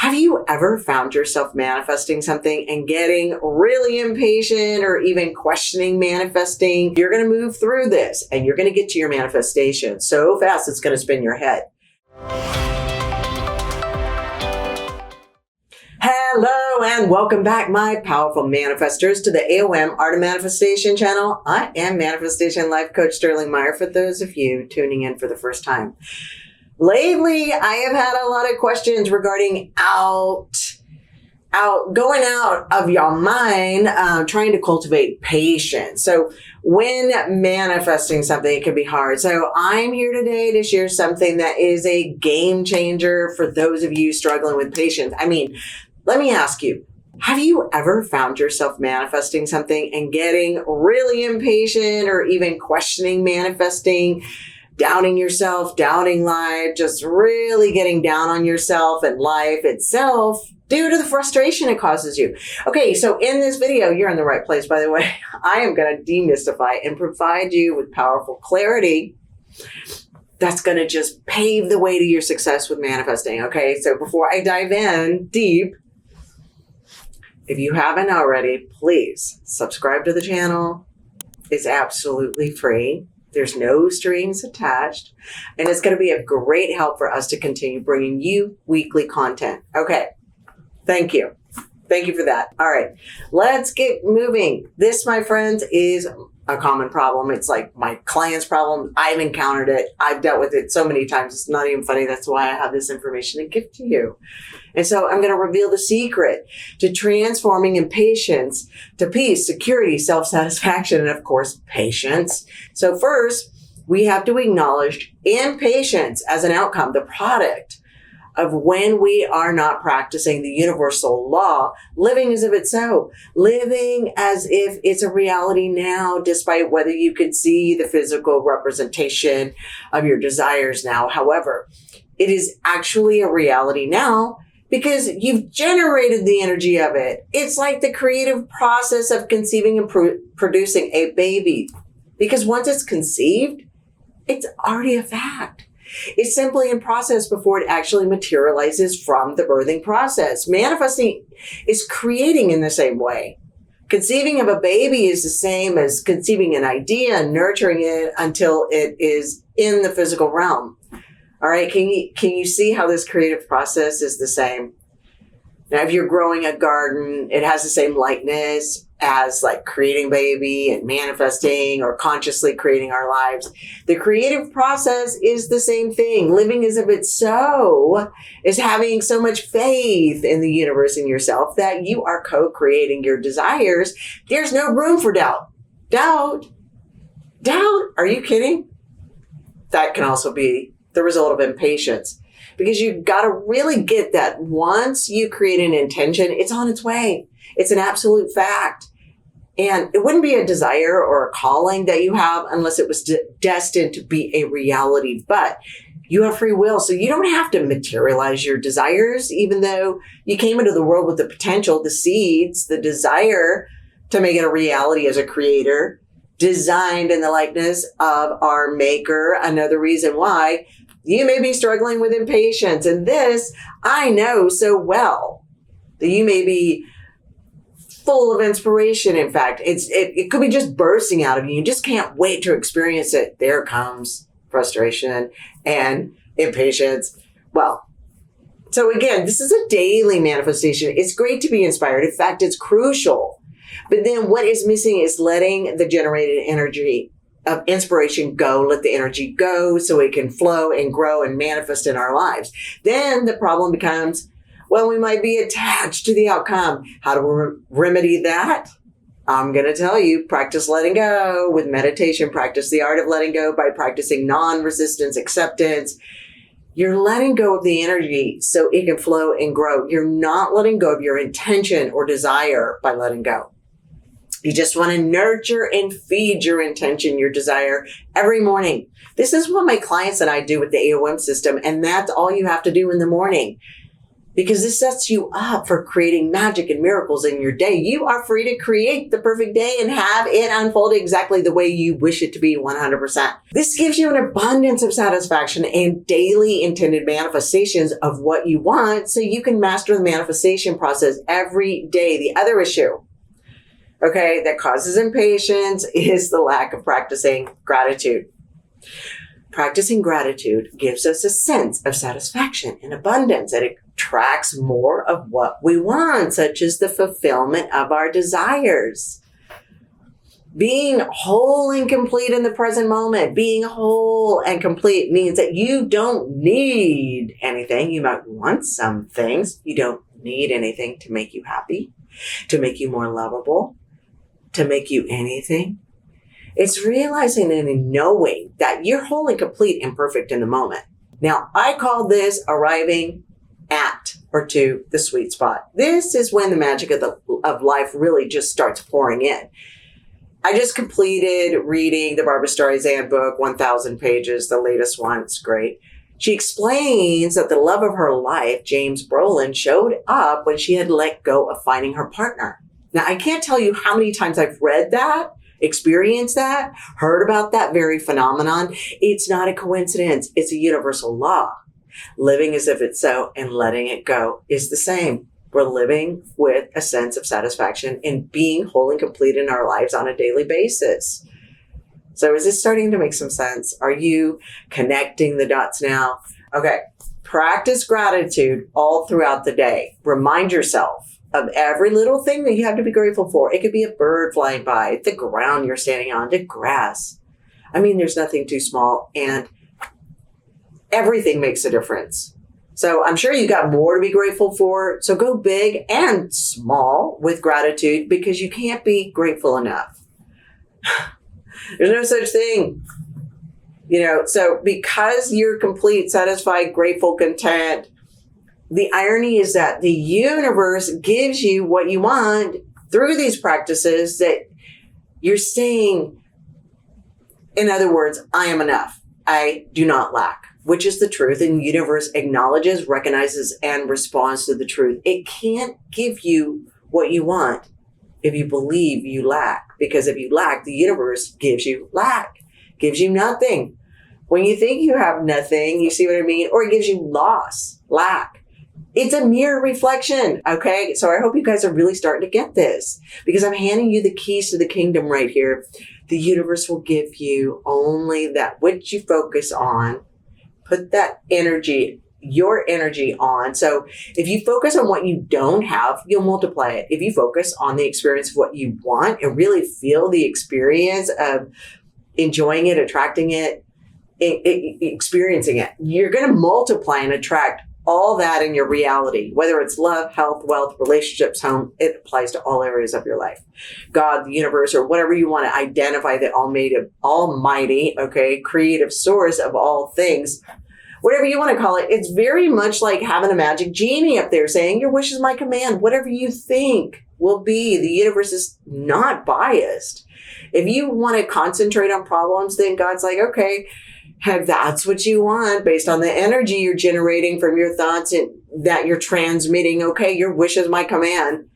Have you ever found yourself manifesting something and getting really impatient or even questioning manifesting? You're going to move through this and you're going to get to your manifestation so fast it's going to spin your head. Hello and welcome back, my powerful manifestors, to the AOM Art of Manifestation channel. I am Manifestation Life Coach Sterling Meyer for those of you tuning in for the first time. Lately, I have had a lot of questions regarding going out of your mind, trying to cultivate patience. So when manifesting something, it can be hard. So I'm here today to share something that is a game changer for those of you struggling with patience. I mean, let me ask you, have you ever found yourself manifesting something and getting really impatient or even questioning manifesting? Doubting yourself, doubting life, just really getting down on yourself and life itself due to the frustration it causes you. Okay, so in this video, you're in the right place, by the way. I am going to demystify and provide you with powerful clarity that's going to just pave the way to your success with manifesting. Okay, so before I dive in deep, if you haven't already, please subscribe to the channel. It's absolutely free. There's no strings attached, and it's going to be a great help for us to continue bringing you weekly content. Okay. Thank you. Thank you for that. All right. Let's get moving. This, my friends, is a common problem. It's like my client's problem. I've encountered it. I've dealt with it so many times. It's not even funny. That's why I have this information to give to you. And so I'm going to reveal the secret to transforming impatience to peace, security, self-satisfaction, and of course, patience. So first, we have to acknowledge impatience as an outcome, the product of when we are not practicing the universal law, living as if it's so, living as if it's a reality now, despite whether you can see the physical representation of your desires now. However, it is actually a reality now because you've generated the energy of it. It's like the creative process of conceiving and producing a baby, because once it's conceived, it's already a fact. It's simply in process before it actually materializes from the birthing process. Manifesting is creating in the same way. Conceiving of a baby is the same as conceiving an idea and nurturing it until it is in the physical realm. All right. Can you see how this creative process is the same? Now, if you're growing a garden, it has the same likeness as like creating a baby and manifesting or consciously creating our lives. The creative process is the same thing. Living as if it's so is having so much faith in the universe and yourself that you are co-creating your desires. There's no room for doubt. Doubt? Are you kidding? That can also be the result of impatience. Because you've got to really get that once you create an intention, it's on its way. It's an absolute fact. And it wouldn't be a desire or a calling that you have unless it was destined to be a reality. But you have free will, so you don't have to materialize your desires, even though you came into the world with the potential, the seeds, the desire to make it a reality as a creator, designed in the likeness of our maker. Another reason why you may be struggling with impatience. And this, I know so well, that you may be full of inspiration. In fact, it could be just bursting out of you. You just can't wait to experience it. There comes frustration and impatience. Well, so again, this is a daily manifestation. It's great to be inspired. In fact, it's crucial. But then what is missing is letting the generated energy of inspiration go, let the energy go so it can flow and grow and manifest in our lives. Then the problem becomes, well, we might be attached to the outcome. How do we remedy that? I'm going to tell you, practice letting go with meditation. Practice the art of letting go by practicing non-resistance acceptance. You're letting go of the energy so it can flow and grow. You're not letting go of your intention or desire by letting go. You just want to nurture and feed your intention, your desire every morning. This is what my clients and I do with the AOM system, and that's all you have to do in the morning. because this sets you up for creating magic and miracles in your day. You are free to create the perfect day and have it unfold exactly the way you wish it to be 100%. This gives you an abundance of satisfaction and daily intended manifestations of what you want so you can master the manifestation process every day. The other issue, okay, that causes impatience is the lack of practicing gratitude. Practicing gratitude gives us a sense of satisfaction and abundance, and it attracts more of what we want, such as the fulfillment of our desires. Being whole and complete in the present moment, being whole and complete means that you don't need anything. You might want some things. You don't need anything to make you happy, to make you more lovable, to make you anything. It's realizing and knowing that you're whole and complete and perfect in the moment. Now, I call this arriving at or to the sweet spot. This is when the magic of life really just starts pouring in. I just completed reading the Barbara Streisand book, 1,000 pages, the latest one. It's great. She explains that the love of her life, James Brolin, showed up when she had let go of finding her partner. Now, I can't tell you how many times I've read that, experienced that, heard about that very phenomenon. It's not a coincidence. It's a universal law. Living as if it's so and letting it go is the same. We're living with a sense of satisfaction and being whole and complete in our lives on a daily basis. So is this starting to make some sense? Are you connecting the dots now? Okay. Practice gratitude all throughout the day. Remind yourself of every little thing that you have to be grateful for. It could be a bird flying by, the ground you're standing on, the grass. I mean, there's nothing too small, and everything makes a difference. So I'm sure you got more to be grateful for. So go big and small with gratitude, because you can't be grateful enough. There's no such thing. So because you're complete, satisfied, grateful, content, the irony is that the universe gives you what you want through these practices that you're saying, in other words, I am enough. I do not lack, which is the truth. And the universe acknowledges, recognizes, and responds to the truth. It can't give you what you want if you believe you lack, because if you lack, the universe gives you lack, gives you nothing. When you think you have nothing, you see what I mean? Or it gives you loss, lack. It's a mirror reflection, okay? So I hope you guys are really starting to get this, because I'm handing you the keys to the kingdom right here. The universe will give you only that which you focus on. Put that energy, your energy on. So if you focus on what you don't have, you'll multiply it. If you focus on the experience of what you want and really feel the experience of enjoying it, attracting it, experiencing it, you're going to multiply and attract all that in your reality, whether it's love, health, wealth, relationships, home. It applies to all areas of your life. God, the universe, or whatever you want to identify, the almighty, okay, creative source of all things, whatever you want to call it. It's very much like having a magic genie up there saying, your wish is my command. Whatever you think will be. The universe is not biased. If you want to concentrate on problems, then God's like, okay, that's what you want based on the energy you're generating from your thoughts and that you're transmitting. Okay, your wish is my command.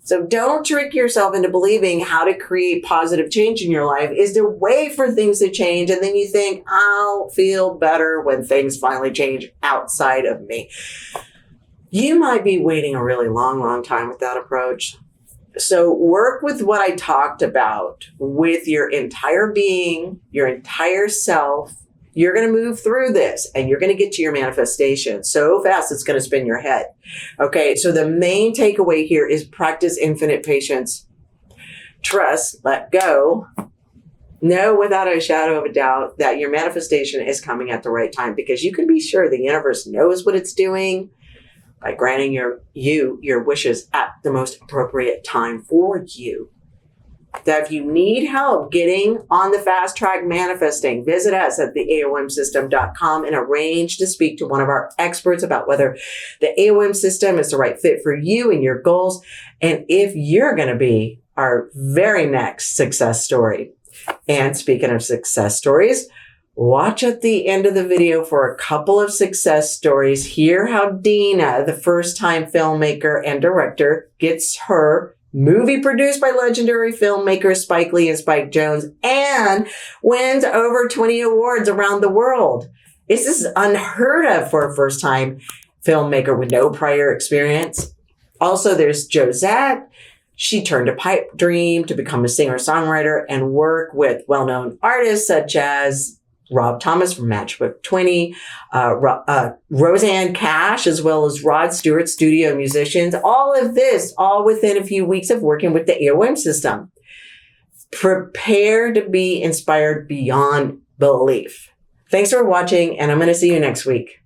So don't trick yourself into believing how to create positive change in your life is to wait for things to change. And then you think, I'll feel better when things finally change outside of me. You might be waiting a really long, long time with that approach. So work with what I talked about with your entire being, your entire self. You're going to move through this and you're going to get to your manifestation so fast it's going to spin your head. Okay, so the main takeaway here is practice infinite patience. Trust, let go. Know without a shadow of a doubt that your manifestation is coming at the right time, because you can be sure the universe knows what it's doing by granting your wishes at the most appropriate time for you. That if you need help getting on the fast track manifesting, visit us at theaomsystem.com and arrange to speak to one of our experts about whether the AOM system is the right fit for you and your goals, and if you're going to be our very next success story. And speaking of success stories, Watch at the end of the video for a couple of success stories. Hear how Dina, the first-time filmmaker and director, gets her movie produced by legendary filmmakers Spike Lee and Spike Jonze and wins over 20 awards around the world. This is unheard of for a first-time filmmaker with no prior experience. Also, there's Josette. She turned a pipe dream to become a singer-songwriter and work with well-known artists such as Rob Thomas from Matchbook 20, Roseanne Cash, as well as Rod Stewart, studio musicians. All of this, all within a few weeks of working with the AOM system. Prepare to be inspired beyond belief. Thanks for watching, and I'm going to see you next week.